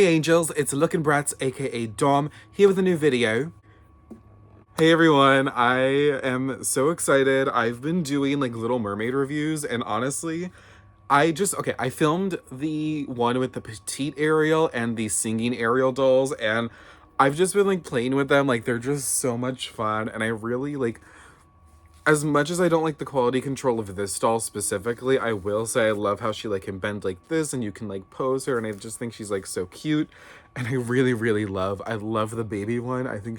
Hey Angels, it's Lookin' Bratz aka Dom here with a new video. Hey everyone, I am so excited. I've been doing like Little Mermaid reviews and honestly, I filmed the one with the petite Ariel and the singing Ariel dolls and I've just been like playing with them. Like they're just so much fun and I really like, as much as I don't like the quality control of this doll specifically, I will say I love how she like can bend like this and you can like pose her and I just think she's like so cute. And I really love the baby one. I think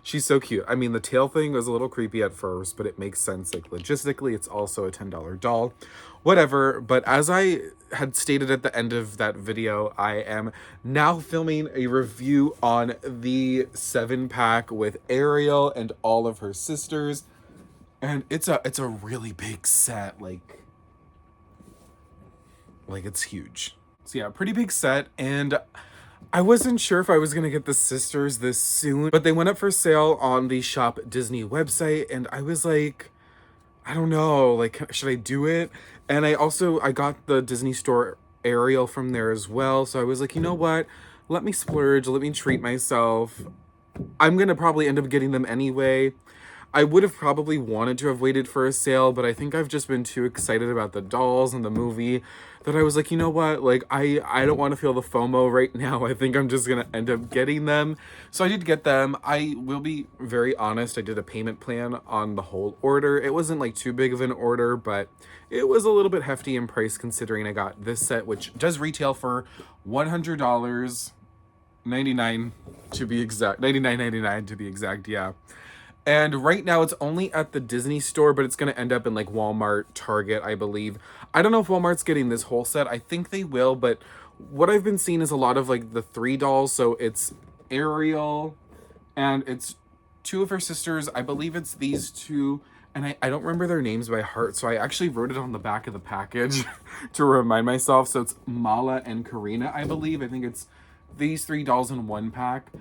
she's so cute. I mean, the tail thing was a little creepy at first, but it makes sense like logistically. It's also a $10 doll. Whatever, but as I had stated at the end of that video, I am now filming a review on the 7-pack with Ariel and all of her sisters. And it's a really big set, like it's huge. So yeah, pretty big set, and I wasn't sure if I was gonna get the sisters this soon, but they went up for sale on the Shop Disney website, and I was like, I don't know, like, should I do it? And I got the Disney Store Ariel from there as well, so I was like, you know what? Let me splurge, let me treat myself. I'm gonna probably end up getting them anyway. I would have probably wanted to have waited for a sale, but I think I've just been too excited about the dolls and the movie that I was like, you know what? Like, I don't want to feel the FOMO right now. I think I'm just going to end up getting them. So I did get them. I will be very honest. I did a payment plan on the whole order. It wasn't like too big of an order, but it was a little bit hefty in price considering I got this set, which does retail for $100. 99 to be exact, $99.99 to be exact, yeah. And right now it's only at the Disney Store, but it's going to end up in like Walmart, Target, I believe. I don't know if Walmart's getting this whole set. I think they will, but what I've been seeing is a lot of like the 3 dolls. So it's Ariel and it's 2 of her sisters. I believe it's these 2. And I don't remember their names by heart, so I actually wrote it on the back of the package to remind myself. So it's Mala and Karina, I believe. I think it's these 3 dolls in 1 pack.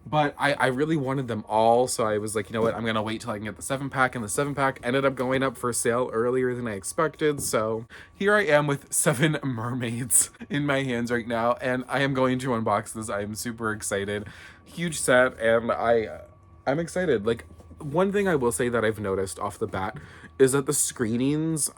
But I really wanted them all, so I was like, you know what, I'm gonna wait till I can get the 7-pack, and the 7-pack ended up going up for sale earlier than I expected, so here I am with 7 mermaids in my hands right now, and I am going to unbox this. I am super excited. Huge set, and I'm excited. Like, one thing I will say that I've noticed off the bat is that the screenings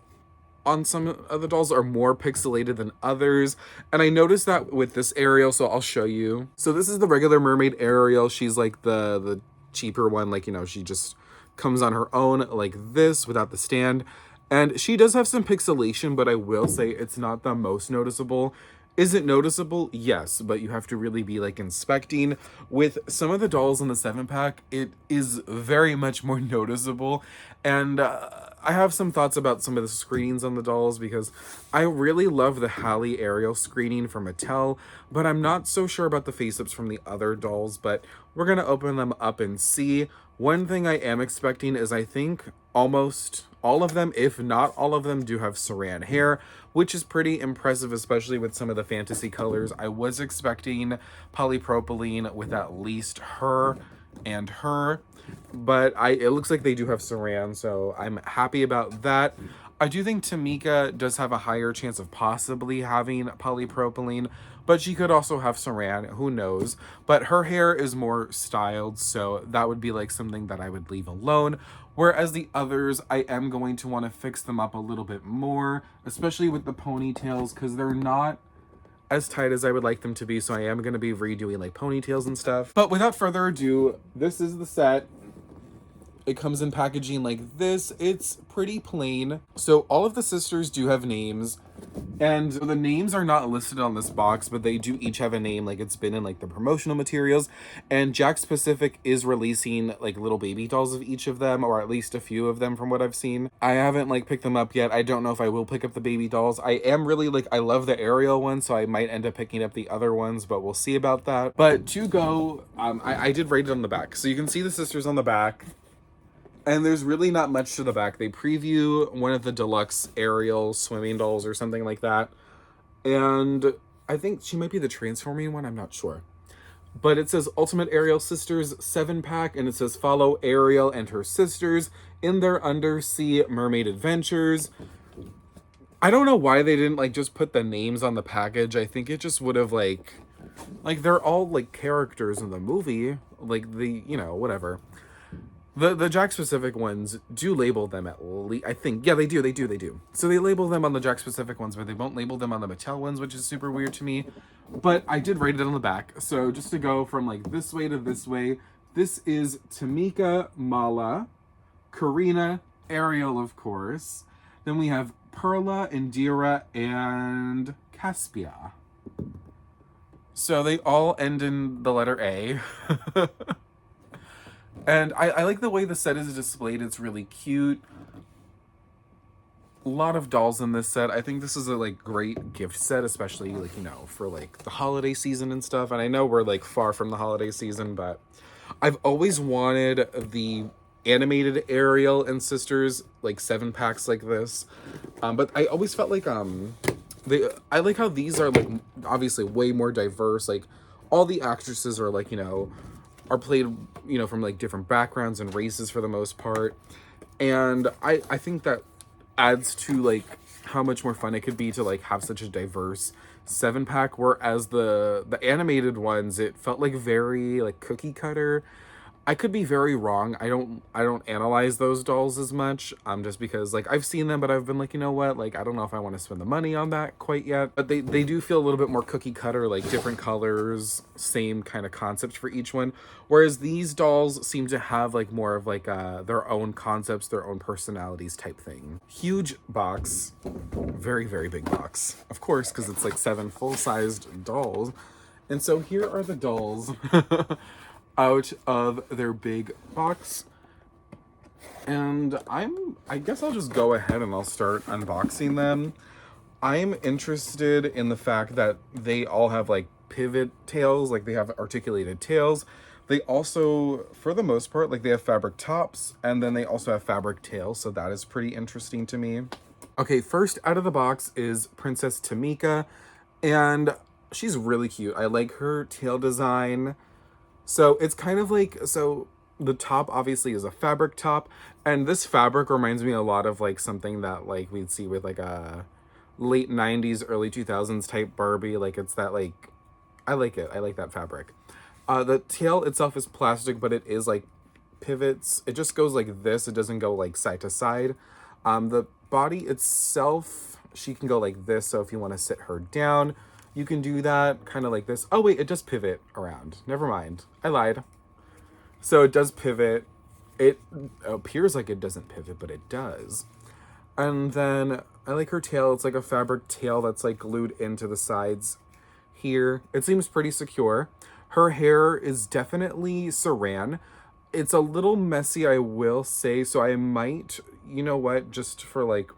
on some of the dolls are more pixelated than others, and I noticed that with this Ariel, so I'll show you. So this is the regular mermaid Ariel. She's like the cheaper one, like, you know, she just comes on her own like this without the stand, and she does have some pixelation, but I will say it's not the most noticeable. Is it noticeable? Yes, but you have to really be like inspecting. With some of the dolls in the 7-pack, it is very much more noticeable, and I have some thoughts about some of the screenings on the dolls because I really love the Halle Ariel screening from Mattel, but I'm not so sure about the face-ups from the other dolls, but we're going to open them up and see. One thing I am expecting is I think almost all of them, if not all of them, do have saran hair, which is pretty impressive, especially with some of the fantasy colors. I was expecting polypropylene with at least her and her, but it looks like they do have saran, so I'm happy about that. I do think Tamika does have a higher chance of possibly having polypropylene, but she could also have saran, who knows. But her hair is more styled, so that would be like something that I would leave alone. Whereas the others, I am going to want to fix them up a little bit more, especially with the ponytails, because they're not as tight as I would like them to be, so I am going to be redoing like ponytails and stuff. But without further ado, this is the set. It comes in packaging like this. It's pretty plain. So all of the sisters do have names, and the names are not listed on this box, but they do each have a name, like it's been in like the promotional materials. And Jakks Pacific is releasing like little baby dolls of each of them, or at least a few of them from what I've seen. I haven't like picked them up yet. I don't know if I will pick up the baby dolls. I am really like, I love the Ariel one, so I might end up picking up the other ones, but we'll see about that. But to go, I did rate it on the back, so you can see the sisters on the back. And there's really not much to the back. They preview one of the deluxe Ariel swimming dolls or something like that. And I think she might be the transforming one. I'm not sure. But it says Ultimate Ariel Sisters 7-pack. And it says follow Ariel and her sisters in their undersea mermaid adventures. I don't know why they didn't like just put the names on the package. I think it just would have like Like, they're all like characters in the movie, like the, you know, whatever. The Jack specific ones do label them at least. I think, yeah, they do. So they label them on the Jack specific ones, but they won't label them on the Mattel ones, which is super weird to me. But I did write it on the back. So just to go from like this way to this way, this is Tamika, Mala, Karina, Ariel, of course. Then we have Perla, Indira, and Capsia. So they all end in the letter A. And I like the way the set is displayed. It's really cute. A lot of dolls in this set. I think this is a like great gift set, especially like, you know, for like the holiday season and stuff. And I know we're like far from the holiday season, but I've always wanted the animated Ariel and Sisters like 7-packs like this. But I always felt like I like how these are like obviously way more diverse. Like all the actresses are like, you know, are played, you know, from like different backgrounds and races for the most part. And I think that adds to like how much more fun it could be to like have such a diverse 7-pack, whereas the animated ones, it felt like very like cookie cutter. I could be very wrong. I don't analyze those dolls as much, just because like I've seen them, but I've been like, you know what, like I don't know if I want to spend the money on that quite yet. But they do feel a little bit more cookie cutter, like different colors, same kind of concept for each one. Whereas these dolls seem to have like more of like their own concepts, their own personalities type thing. Huge box, very, very big box, of course, because it's like 7 full-sized dolls. And so here are the dolls out of their big box. And I guess I'll just go ahead and I'll start unboxing them. I'm interested in the fact that they all have like pivot tails, like they have articulated tails. They also, for the most part, like they have fabric tops, and then they also have fabric tails, so that is pretty interesting to me. Okay, first out of the box is Princess Tamika, and she's really cute. I like her tail design. So it's kind of like, so the top obviously is a fabric top, and this fabric reminds me a lot of like something that like we'd see with like a late 90s, early 2000s type Barbie. Like it's that like, I like it. I like that fabric. The tail itself is plastic, but it is like pivots. It just goes like this. It doesn't go like side to side. The body itself, she can go like this. So if you want to sit her down, you can do that kind of like this. Oh wait, it does pivot around. Never mind. I lied. So it does pivot. It appears like it doesn't pivot, but it does. And then I like her tail. It's like a fabric tail that's like glued into the sides here. It seems pretty secure. Her hair is definitely saran. It's a little messy, I will say. So I might, you know what, just for like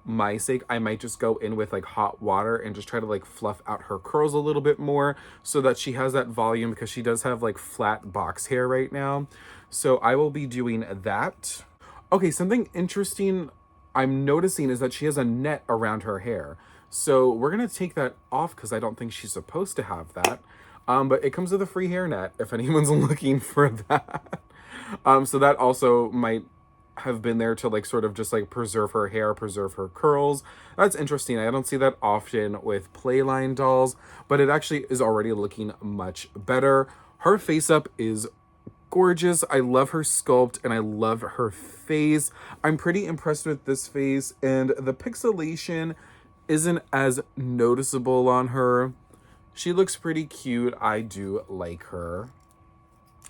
my sake, I might just go in with like hot water and just try to like fluff out her curls a little bit more so that she has that volume, because she does have like flat box hair right now. So I will be doing that. Okay, something interesting I'm noticing is that she has a net around her hair. So we're gonna take that off because I don't think she's supposed to have that. But it comes with a free hair net if anyone's looking for that. So that also might have been there to like sort of just like preserve her hair, preserve her curls. That's interesting. I don't see that often with Playline dolls, but it actually is already looking much better. Her face up is gorgeous. I love her sculpt and I love her face. I'm pretty impressed with this face, and the pixelation isn't as noticeable on her. She looks pretty cute. I do like her.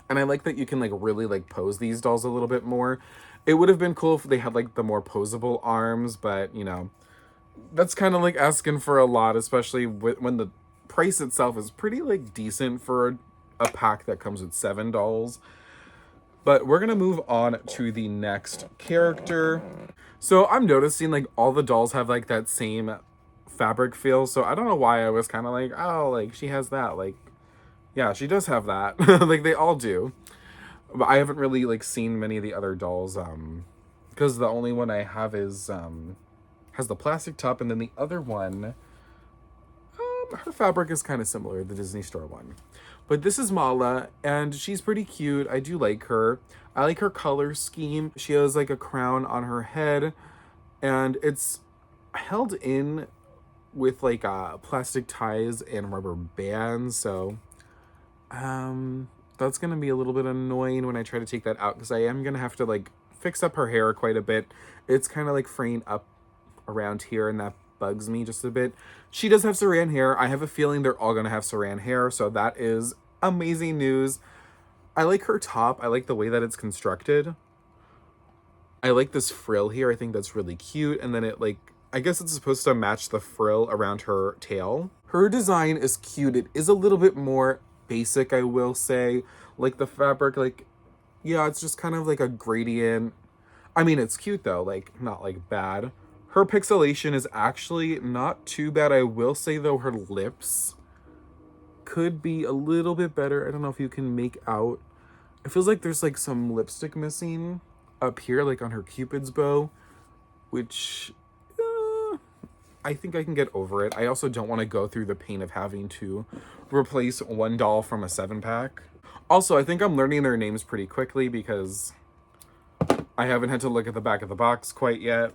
And I like that you can like really like pose these dolls a little bit more. It would have been cool if they had like the more posable arms, but you know, that's kind of like asking for a lot, especially when the price itself is pretty like decent for a pack that comes with 7 dolls. But we're gonna move on to the next character. So I'm noticing like all the dolls have like that same fabric feel. So I don't know why I was kind of like, oh, like she has that. Like, yeah, she does have that. Like they all do. But I haven't really like seen many of the other dolls, because the only one I have is has the plastic top, and then the other one, her fabric is kind of similar, the Disney Store one. But this is Mala, and she's pretty cute. I do like her. I like her color scheme. She has like a crown on her head, and it's held in with like plastic ties and rubber bands, so that's gonna be a little bit annoying when I try to take that out, because I am gonna have to like fix up her hair quite a bit. It's kind of like fraying up around here, and that bugs me just a bit. She does have saran hair. I have a feeling they're all gonna have saran hair, so that is amazing news. I like her top. I like the way that it's constructed. I like this frill here. I think that's really cute. And then it like, I guess it's supposed to match the frill around her tail. Her design is cute. It is a little bit more basic, I will say. Like the fabric, like, yeah, it's just kind of like a gradient. I mean, it's cute though, like not like bad. Her pixelation is actually not too bad. I will say though, her lips could be a little bit better. I don't know if you can make out. It feels like there's like some lipstick missing up here, like on her Cupid's bow, which I think I can get over it. I also don't want to go through the pain of having to replace one doll from a 7-pack. Also, I think I'm learning their names pretty quickly because I haven't had to look at the back of the box quite yet.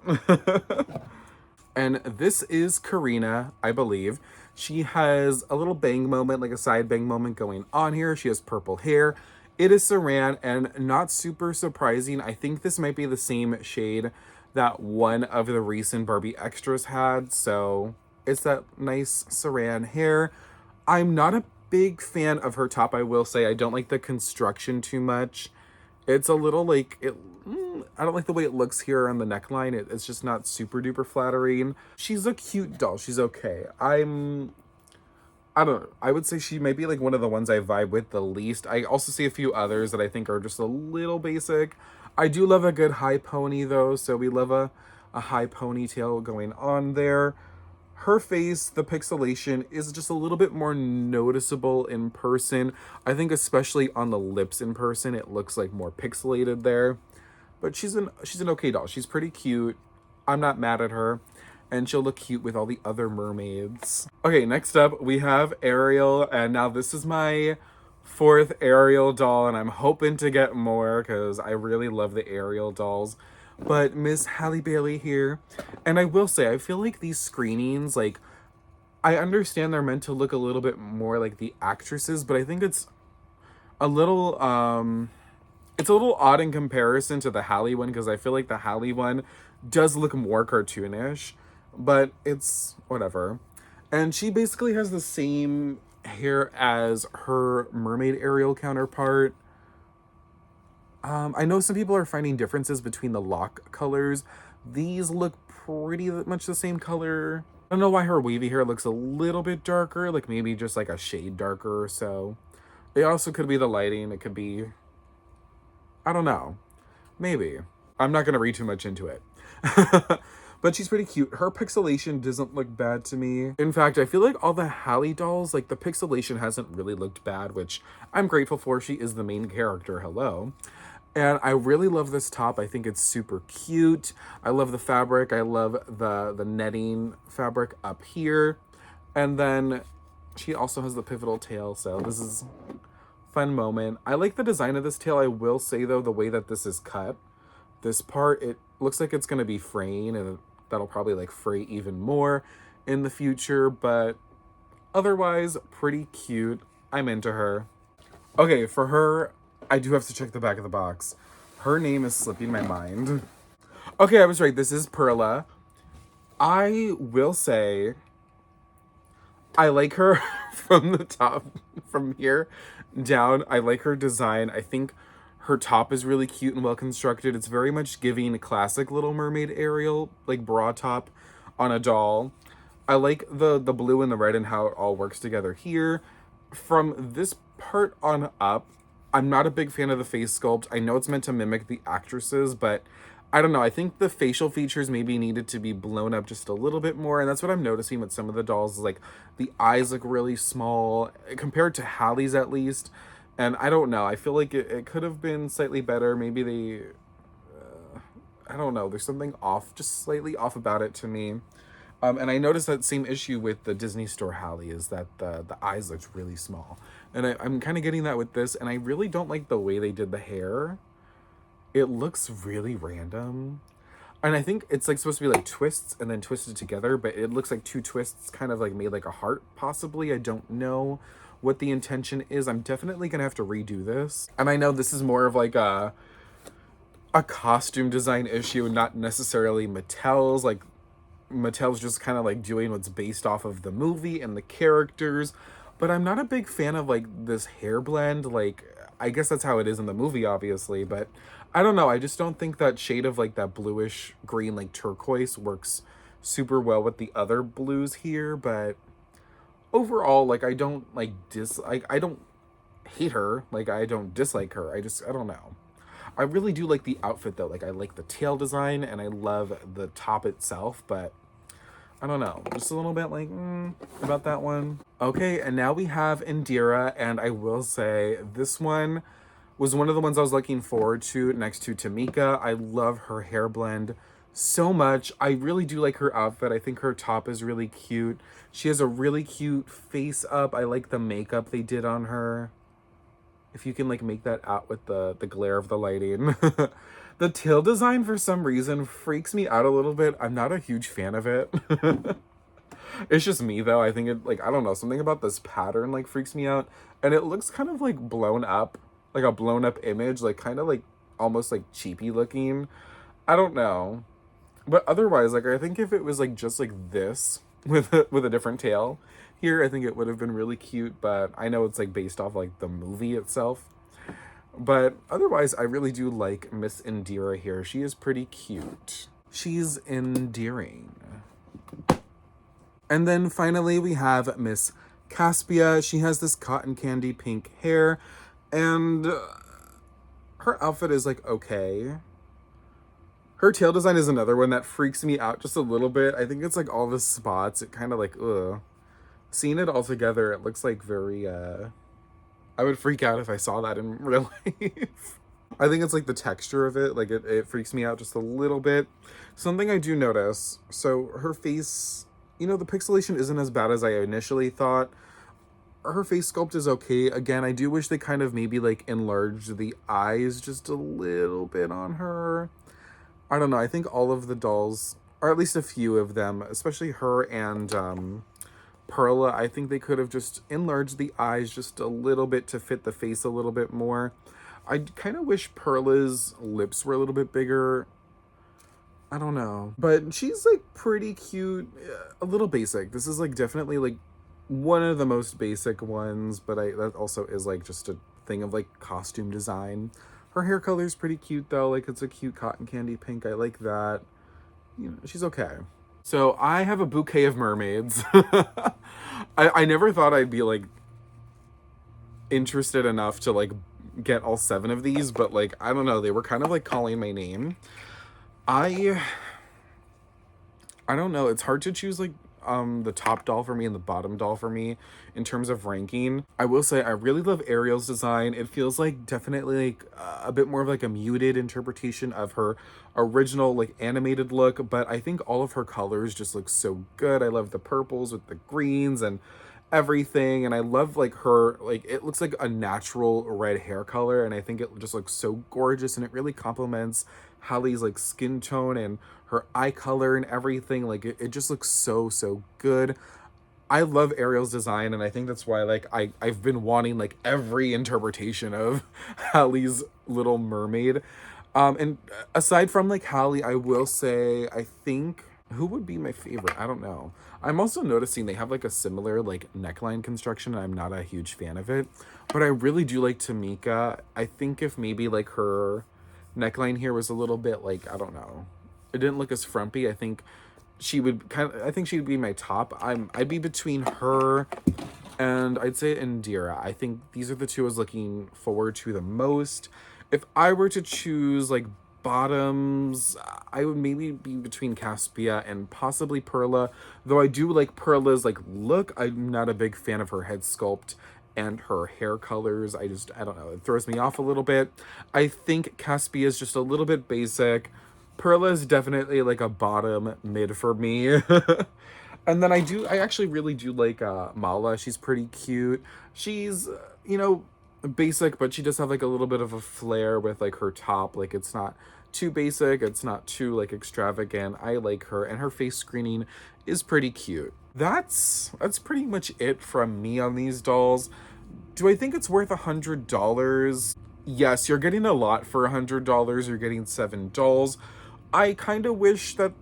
And this is Karina, I believe. She has a little bang moment, like a side bang moment going on here. She has purple hair. It is saran, and not super surprising. I think this might be the same shade that one of the recent Barbie extras had. So it's that nice saran hair. I'm not a big fan of her top, I will say. I don't like the construction too much. It's a little like, I don't like the way it looks here on the neckline. It's just not super duper flattering. She's a cute doll. She's okay. I don't know. I would say she might be like one of the ones I vibe with the least. I also see a few others that I think are just a little basic. I do love a good high pony though, so we love a high ponytail going on there. Her face, the pixelation is just a little bit more noticeable in person. I think especially on the lips in person, it looks like more pixelated there. But she's an okay doll. She's pretty cute. I'm not mad at her. And she'll look cute with all the other mermaids. Okay, next up we have Ariel. And now this is my 4th Ariel doll, and I'm hoping to get more because I really love the Ariel dolls. But Miss Halle Bailey here. And I will say, I feel like these screenings, like, I understand they're meant to look a little bit more like the actresses, but I think it's a little odd in comparison to the Halle one, because I feel like the Halle one does look more cartoonish, but it's whatever. And she basically has the same hair as her mermaid Ariel counterpart. I know some people are finding differences between the lock colors. These look pretty much the same color. I don't know why her wavy hair looks a little bit darker, like maybe just like a shade darker or so. It also could be the lighting. It could be, I don't know. Maybe. I'm not going to read too much into it. But she's pretty cute. Her pixelation doesn't look bad to me. In fact, I feel like all the Halle dolls, like the pixelation hasn't really looked bad, which I'm grateful for. She is the main character. Hello. And I really love this top. I think it's super cute. I love the fabric. I love the netting fabric up here. And then she also has the pivotal tail. So this is a fun moment. I like the design of this tail. I will say though, the way that this is cut, this part, it looks like it's going to be fraying, and that'll probably like fray even more in the future. But otherwise, pretty cute. I'm into her. Okay, for her, I do have to check the back of the box. Her name is slipping my mind. Okay, I was right. This is Perla. I will say I like her from the top, from here down. I like her design. I think her top is really cute and well constructed. It's very much giving classic Little Mermaid Ariel, like bra top on a doll. I like the blue and the red and how it all works together here. From this part on up, I'm not a big fan of the face sculpt. I know it's meant to mimic the actresses, but I don't know. I think the facial features maybe needed to be blown up just a little bit more. And that's what I'm noticing with some of the dolls. Like the eyes look really small compared to Halle's at least. And I don't know. I feel like it could have been slightly better. Maybe they, I don't know. There's something off, just slightly off about it to me. And I noticed that same issue with the Disney Store Halle, is that the eyes looked really small. And I'm kind of getting that with this. And I really don't like the way they did the hair. It looks really random. And I think it's like supposed to be like twists and then twisted together, but it looks like two twists kind of like made like a heart, possibly. I don't know what the intention is. I'm definitely gonna have to redo this. And I know this is more of like a costume design issue, not necessarily Mattel's. Like Mattel's just kind of like doing what's based off of the movie and the characters. But I'm not a big fan of like this hair blend. Like, I guess that's how it is in the movie, obviously. But I don't know. I just don't think that shade of like that bluish green, like turquoise, works super well with the other blues here. But overall, like, I don't like I don't hate her. Like, I don't dislike her. I don't know. I really do like the outfit though. Like, I like the tail design and I love the top itself, but I don't know, just a little bit like about that one. Okay, and now we have Indira, and I will say this one was one of the ones I was looking forward to next to Tamika. I love her hair blend so much. I really do like her outfit. I think her top is really cute. She has a really cute face up. I like the makeup they did on her. If you can like make that out with the glare of the lighting. The tail design for some reason freaks me out a little bit. I'm not a huge fan of it. It's just me though. I think it, like, I don't know, something about this pattern like freaks me out. And it looks kind of like blown up, like a blown up image, like kind of like almost like cheapy looking. I don't know. But otherwise, like, I think if it was like just like this with with a different tail here, I think it would have been really cute. But I know it's like based off like the movie itself. But otherwise, I really do like Miss Indira here. She is pretty cute. She's endearing. And then finally, we have Miss Capsia. She has this cotton candy pink hair. And her outfit is like okay. Her tail design is another one that freaks me out just a little bit. I think it's like all the spots. It kind of like, ugh. Seeing it all together, it looks like very, I would freak out if I saw that in real life. I think it's like the texture of it. Like it freaks me out just a little bit. Something I do notice. So her face, you know, the pixelation isn't as bad as I initially thought. Her face sculpt is okay. Again, I do wish they kind of maybe like enlarged the eyes just a little bit on her. I don't know. I think all of the dolls, or at least a few of them, especially her and Perla, I think they could have just enlarged the eyes just a little bit to fit the face a little bit more. I kind of wish Perla's lips were a little bit bigger. I don't know. But she's like pretty cute, a little basic. This is like definitely like one of the most basic ones, but that also is like just a thing of like costume design. Her hair color is pretty cute though. Like it's a cute cotton candy pink. I like that. You know, she's okay. So I have a bouquet of mermaids. I never thought I'd be like interested enough to like get all 7 of these, but like, I don't know, they were kind of like calling my name. I don't know, it's hard to choose like the top doll for me and the bottom doll for me in terms of ranking. I will say I really love Ariel's design. It feels like definitely like a bit more of like a muted interpretation of her original like animated look, but I think all of her colors just look so good. I love the purples with the greens and everything, and I love like her, like it looks like a natural red hair color, and I think it just looks so gorgeous, and it really complements Hallie's like skin tone and her eye color and everything. Like it just looks so good. I love Ariel's design, and I think that's why like I've been wanting like every interpretation of Hallie's Little Mermaid. And aside from like Hallie, I will say I think who would be my favorite? I don't know. I'm also noticing they have like a similar like neckline construction. I'm not a huge fan of it, but I really do like Tamika. I think if maybe like her neckline here was a little bit like, I don't know, it didn't look as frumpy, I think she would I think she'd be my top. I'd be between her and I'd say Indira. I think these are the two I was looking forward to the most. If I were to choose like bottoms, I would maybe be between Capsia and possibly Perla, though I do like Perla's like look. I'm not a big fan of her head sculpt and her hair colors. I don't know, it throws me off a little bit. I think Capsia is just a little bit basic. Perla is definitely like a bottom mid for me. And then I actually really do like Mala. She's pretty cute. She's you know, basic, but she does have like a little bit of a flair with like her top. Like it's not too basic, it's not too like extravagant. I like her, and her face screening is pretty cute. That's pretty much it from me on these dolls. Do I think it's worth $100? Yes, you're getting a lot for $100. You're getting 7 dolls. I kind of wish that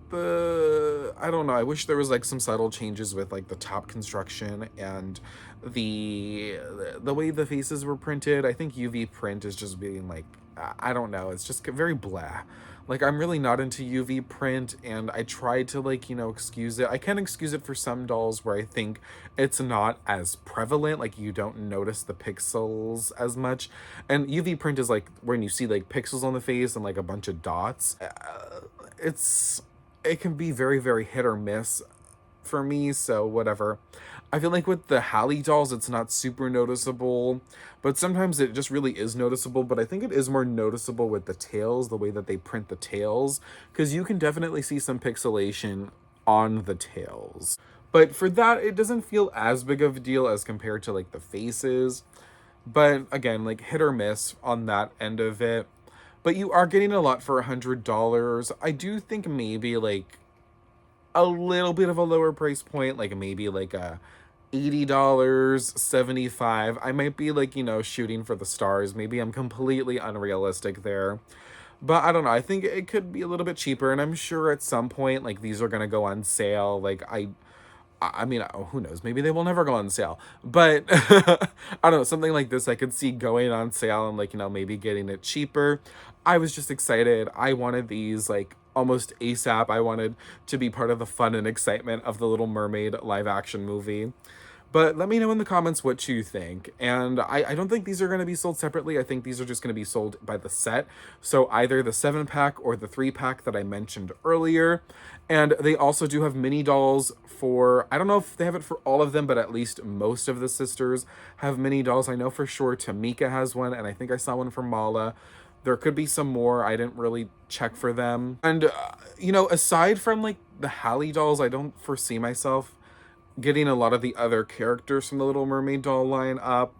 I don't know, I wish there was like some subtle changes with like the top construction and the way the faces were printed. I think UV print is just being like, I don't know, it's just very blah. Like, I'm really not into UV print, and I tried to, like, you know, excuse it. I can excuse it for some dolls where I think it's not as prevalent, like, you don't notice the pixels as much. And UV print is, like, when you see, like, pixels on the face and, like, a bunch of dots. It can be very, very hit or miss for me, so whatever. I feel like with the Halle dolls, it's not super noticeable, but sometimes it just really is noticeable. But I think it is more noticeable with the tails, the way that they print the tails, because you can definitely see some pixelation on the tails. But for that, it doesn't feel as big of a deal as compared to like the faces. But again, like hit or miss on that end of it. But you are getting a lot for $100. I do think maybe like a little bit of a lower price point, like maybe like a $80, 75. I might be like, you know, shooting for the stars. Maybe I'm completely unrealistic there. But I don't know. I think it could be a little bit cheaper, and I'm sure at some point like these are going to go on sale. Like I mean, who knows? Maybe they will never go on sale. But I don't know, something like this I could see going on sale and like, you know, maybe getting it cheaper. I was just excited. I wanted these like almost ASAP. I wanted to be part of the fun and excitement of the Little Mermaid live action movie. But let me know in the comments what you think. And I don't think these are going to be sold separately. I think these are just going to be sold by the set. So either the 7-pack or the 3-pack that I mentioned earlier. And they also do have mini dolls for, I don't know if they have it for all of them, but at least most of the sisters have mini dolls. I know for sure Tamika has one, and I think I saw one for Mala. There could be some more. I didn't really check for them. And, you know, aside from like the Halle dolls, I don't foresee myself getting a lot of the other characters from the Little Mermaid doll line up,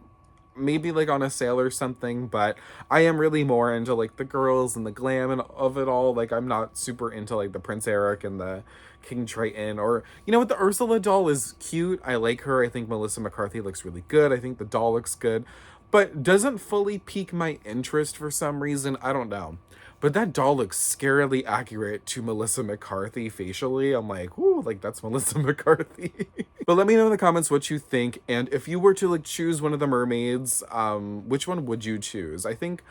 maybe like on a sale or something. But I am really more into like the girls and the glam and of it all. Like, I'm not super into like the Prince Eric and the King Triton, or, you know what, the Ursula doll is cute. I like her. I think Melissa McCarthy looks really good. I think the doll looks good, but doesn't fully pique my interest for some reason. I don't know. But that doll looks scarily accurate to Melissa McCarthy facially. I'm like, ooh, like that's Melissa McCarthy. But let me know in the comments what you think. And if you were to like choose one of the mermaids, which one would you choose? I think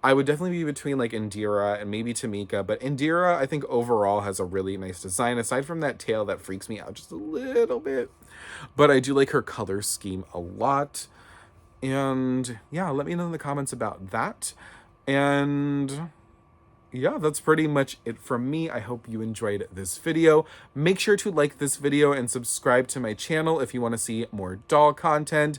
I would definitely be between like Indira and maybe Tamika. But Indira, I think overall has a really nice design, aside from that tail that freaks me out just a little bit. But I do like her color scheme a lot. And yeah, let me know in the comments about that. And yeah, that's pretty much it from me. I hope you enjoyed this video. Make sure to like this video and subscribe to my channel if you want to see more doll content.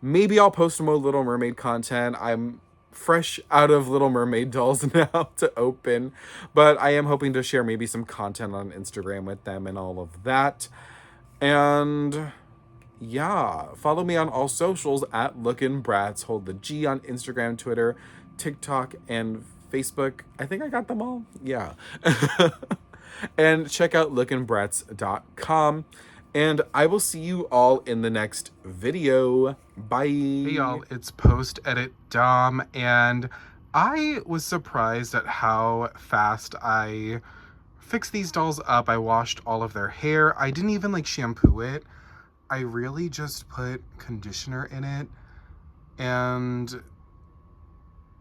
Maybe I'll post more Little Mermaid content. I'm fresh out of Little Mermaid dolls now to open, but I am hoping to share maybe some content on Instagram with them and all of that. And yeah, follow me on all socials at Bratz. Hold the G on Instagram, Twitter, TikTok, and Facebook. I think I got them all. Yeah. And check out lookinbratz.com. And I will see you all in the next video. Bye. Hey y'all, it's post-edit Dom, and I was surprised at how fast I fixed these dolls up. I washed all of their hair. I didn't even like shampoo it. I really just put conditioner in it, and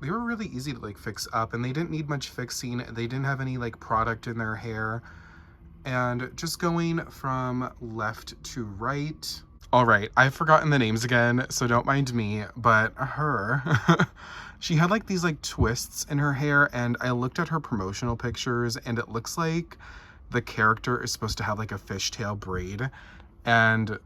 they were really easy to like fix up, and they didn't need much fixing. They didn't have any like product in their hair. And just going from left to right. All right, I've forgotten the names again, so don't mind me, but her, she had like these like twists in her hair, and I looked at her promotional pictures, and it looks like the character is supposed to have like a fishtail braid, and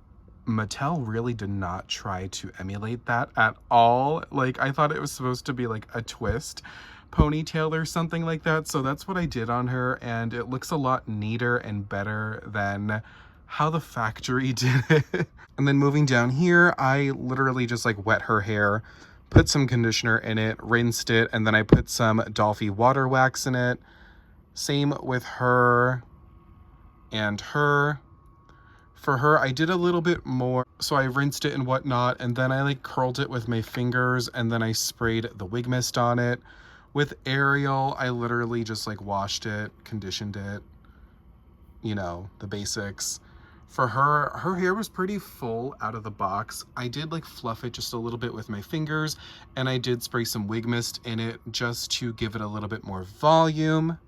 Mattel really did not try to emulate that at all. Like, I thought it was supposed to be like a twist ponytail or something like that. So that's what I did on her, and it looks a lot neater and better than how the factory did it. And then moving down here, I literally just like wet her hair put some conditioner in it, rinsed it, and then I put some Dolphy water wax in it. Same with her and her. For her, I did a little bit more. So I rinsed it and whatnot, and then I like curled it with my fingers, and then I sprayed the wig mist on it. With Ariel, I literally just like washed it, conditioned it, you know, the basics. For her hair was pretty full out of the box. I did like fluff it just a little bit with my fingers, and I did spray some wig mist in it just to give it a little bit more volume.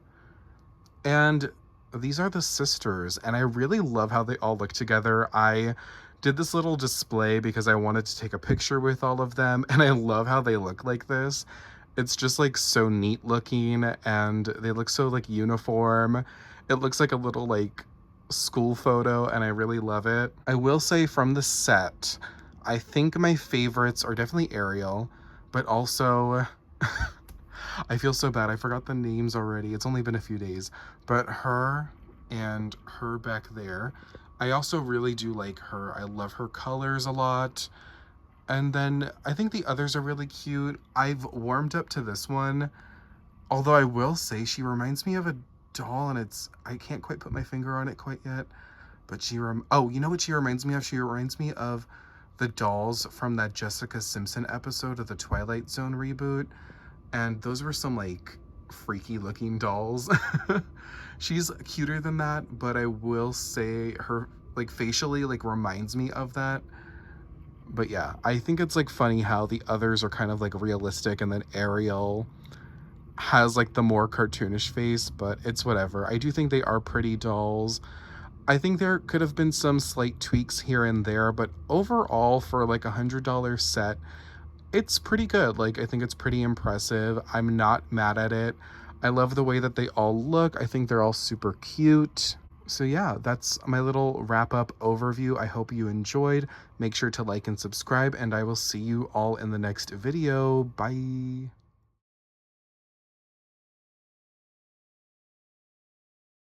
And these are the sisters, and I really love how they all look together. I did this little display because I wanted to take a picture with all of them, and I love how they look like this. It's just like so neat looking, and they look so like uniform. It looks like a little like school photo, and I really love it. I will say from the set, I think my favorites are definitely Ariel, but also I feel so bad. I forgot the names already. It's only been a few days, but her and her back there. I also really do like her. I love her colors a lot. And then I think the others are really cute. I've warmed up to this one, although I will say she reminds me of a doll, and I can't quite put my finger on it quite yet, but oh, you know what she reminds me of? She reminds me of the dolls from that Jessica Simpson episode of the Twilight Zone reboot, and those were some like freaky looking dolls. She's cuter than that, but I will say her like facially like reminds me of that. But yeah, I think it's like funny how the others are kind of like realistic, and then Ariel has like the more cartoonish face, but it's whatever. I do think they are pretty dolls. I think there could have been some slight tweaks here and there, but overall for like $100 set, it's pretty good. Like, I think it's pretty impressive. I'm not mad at it. I love the way that they all look. I think they're all super cute. So yeah, that's my little wrap-up overview. I hope you enjoyed. Make sure to like and subscribe, and I will see you all in the next video. Bye.